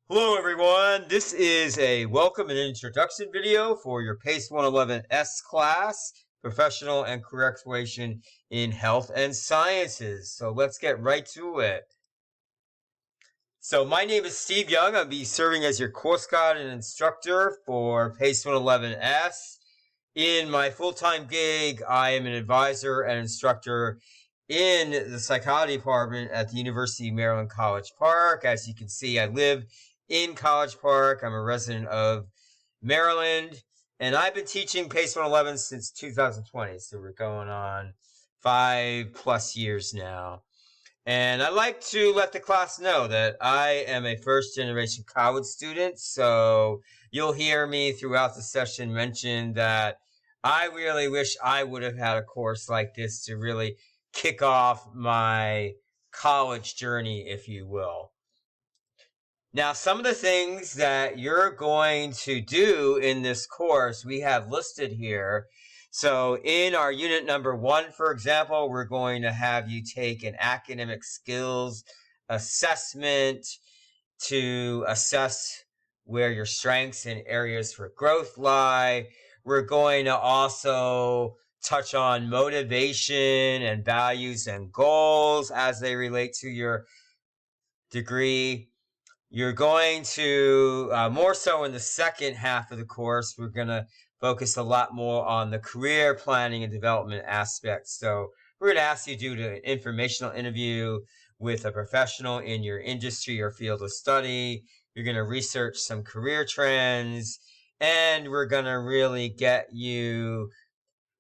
Hello everyone, this is a welcome and introduction video for your PACE 111S class, Professional and Career Exploration in Health and Sciences. So let's get right to it. So my name is Steve Young. I'll be serving as your course guide and instructor for PACE 111S. In my full-time gig, I am an advisor and instructor in the psychology department at the University of Maryland College Park. As you can see, I live in College Park. I'm a resident of Maryland, and I've been teaching PACE 111 since 2020. So we're going on 5+ years now. And I like to let the class know that I am a first-generation college student. So you'll hear me throughout the session mention that I really wish I would have had a course like this to really kick off my college journey, if you will. Now, some of the things that you're going to do in this course, we have listed here. So in our unit number 1, for example, we're going to have you take an academic skills assessment to assess where your strengths and areas for growth lie. We're going to also touch on motivation and values and goals as they relate to your degree. You're going to, more so in the second half of the course, we're going to focus a lot more on the career planning and development aspects. So we're going to ask you to do an informational interview with a professional in your industry or field of study. You're going to research some career trends, and we're going to really get you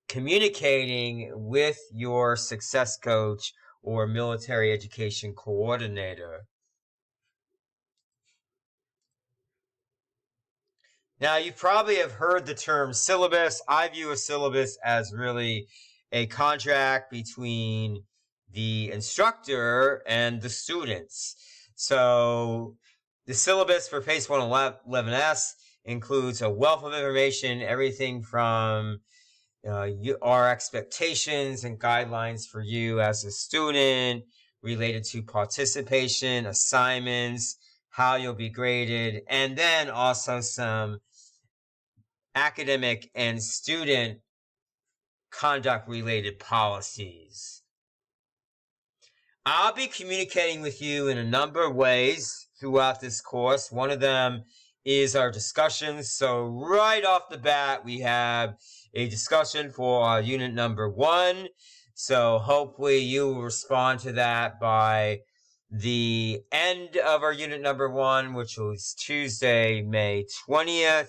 communicating with your success coach or military education coordinator. Now, you probably have heard the term syllabus. I view a syllabus as really a contract between the instructor and the students. So the syllabus for PACE 111S includes a wealth of information, everything from our expectations and guidelines for you as a student related to participation, assignments, how you'll be graded, and then also some academic and student conduct related policies. I'll be communicating with you in a number of ways throughout this course. One of them is our discussions. So right off the bat, we have a discussion for our unit number 1. So hopefully you will respond to that by the end of our unit number 1, which was Tuesday, May 20th.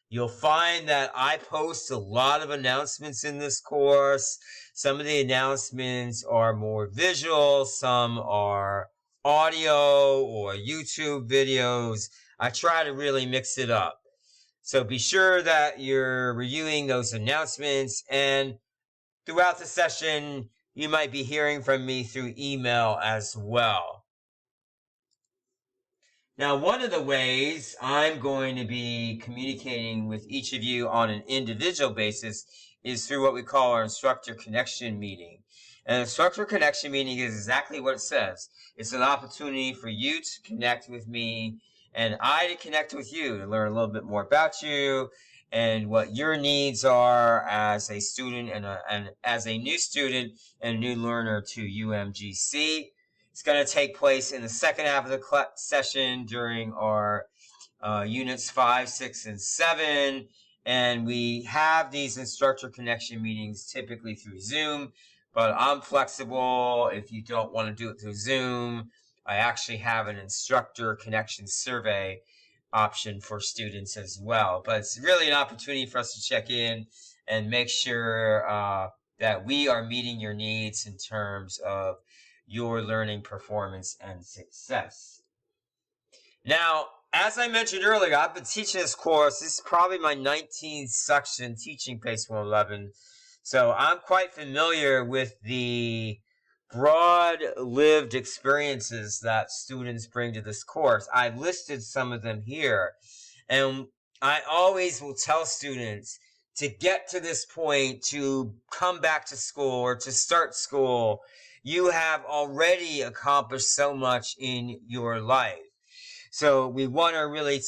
You'll find that I post a lot of announcements in this course. Some of the announcements are more visual, some are audio or YouTube videos. I try to really mix it up. So be sure that you're reviewing those announcements, and throughout the session, you might be hearing from me through email as well. Now, one of the ways I'm going to be communicating with each of you on an individual basis is through what we call our instructor connection meeting. An instructor connection meeting is exactly what it says. It's an opportunity for you to connect with me and I to connect with you to learn a little bit more about you and what your needs are as a student and as a new student and new learner to UMGC. It's going to take place in the second half of the session during our units 5, 6, and 7. And we have these instructor connection meetings typically through Zoom, but I'm flexible. If you don't want to do it through Zoom, I actually have an instructor connection survey option for students as well. But it's really an opportunity for us to check in and make sure that we are meeting your needs in terms of your learning performance and success. Now, as I mentioned earlier, I've been teaching this course. This is probably my 19th section teaching PACE 111. So I'm quite familiar with the broad lived experiences that students bring to this course. I've listed some of them here. And I always will tell students to get to this point, to come back to school or to start school, you have already accomplished so much in your life. So we want to really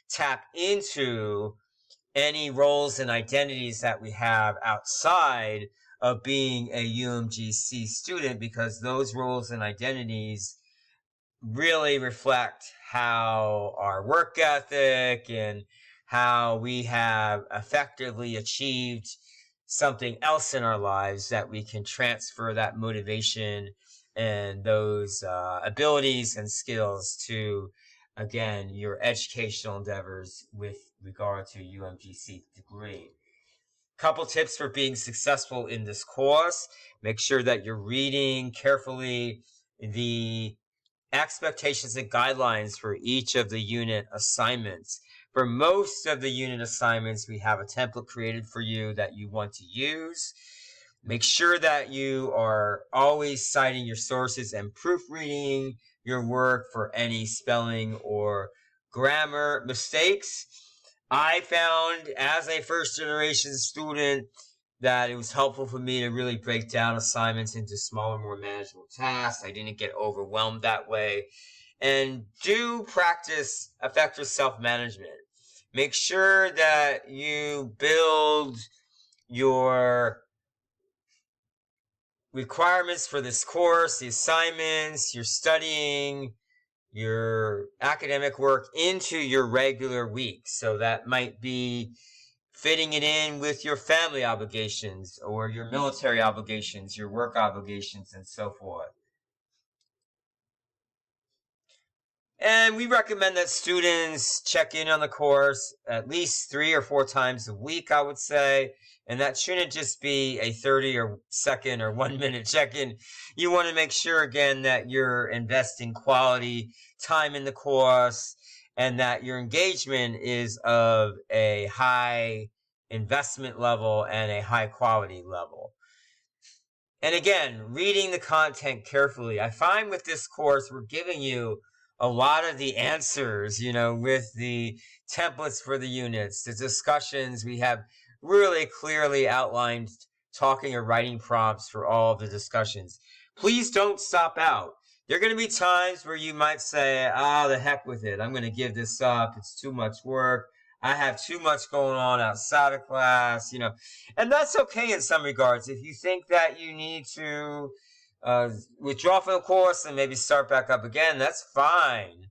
tap into any roles and identities that we have outside of being a UMGC student, because those roles and identities really reflect how our work ethic and how we have effectively achieved something else in our lives, that we can transfer that motivation and those abilities and skills to, again, your educational endeavors with regard to UMGC degree. Couple tips for being successful in this course: make sure that you're reading carefully the expectations and guidelines for each of the unit assignments. For most of the unit assignments, we have a template created for you that you want to use. Make sure that you are always citing your sources and proofreading your work for any spelling or grammar mistakes. I found, as a first generation student, that it was helpful for me to really break down assignments into smaller, more manageable tasks. I didn't get overwhelmed that way. And do practice effective self-management. Make sure that you build your requirements for this course, the assignments, your studying, your academic work into your regular week. So that might be fitting it in with your family obligations or your military obligations, your work obligations, and so forth. And we recommend that students check in on the course at least 3 or 4 times a week, I would say. And that shouldn't just be a 30 or second or 1 minute check-in. You want to make sure, again, that you're investing quality time in the course and that your engagement is of a high investment level and a high quality level. And again, reading the content carefully. I find with this course, we're giving you a lot of the answers, with the templates for the units, the discussions. We have really clearly outlined talking or writing prompts for all of the discussions. Please don't stop out. There are going to be times where you might say, the heck with it. I'm going to give this up. It's too much work. I have too much going on outside of class, and that's okay in some regards. If you think that you need to withdraw from the course and maybe start back up again, that's fine.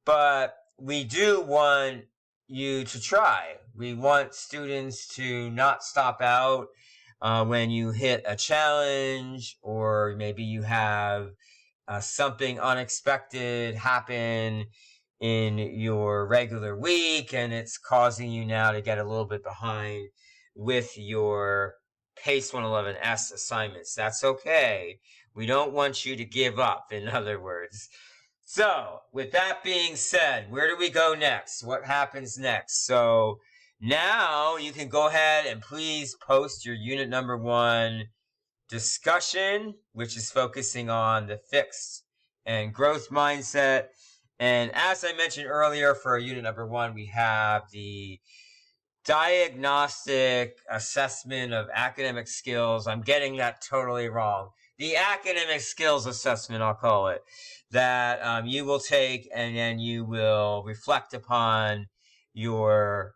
But we do want you to try. We want students to not stop out when you hit a challenge, or maybe you have something unexpected happen in your regular week and it's causing you now to get a little bit behind with your PACE 111S assignments. That's okay. We don't want you to give up, in other words. So, with that being said, where do we go next? What happens next? So, now you can go ahead and please post your unit number 1 discussion, which is focusing on the fixed and growth mindset. And as I mentioned earlier, for unit number 1, we have the diagnostic assessment of academic skills. I'm getting that totally wrong. The academic skills assessment, I'll call it, that you will take, and then you will reflect upon your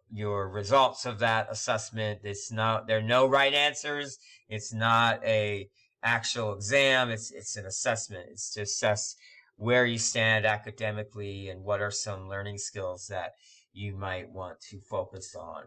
results of that assessment. There are no right answers. It's not a actual exam. It's an assessment. It's to assess where you stand academically and what are some learning skills that you might want to focus on.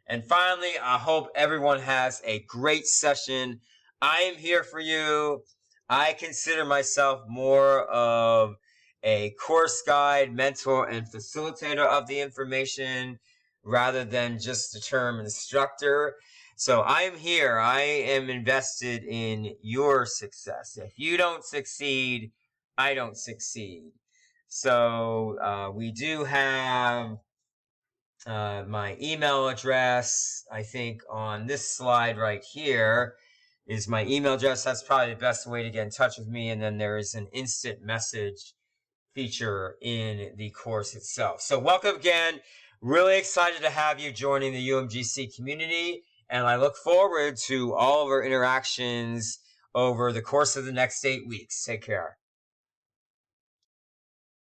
And finally, I hope everyone has a great session. I am here for you. I consider myself more of a course guide, mentor, and facilitator of the information rather than just the term instructor. So I am here. I am invested in your success. If you don't succeed, I don't succeed. So we do have my email address. I think on this slide right here is my email address. That's probably the best way to get in touch with me. And then there is an instant message feature in the course itself. So welcome again. Really excited to have you joining the UMGC community. And I look forward to all of our interactions over the course of the next 8 weeks. Take care.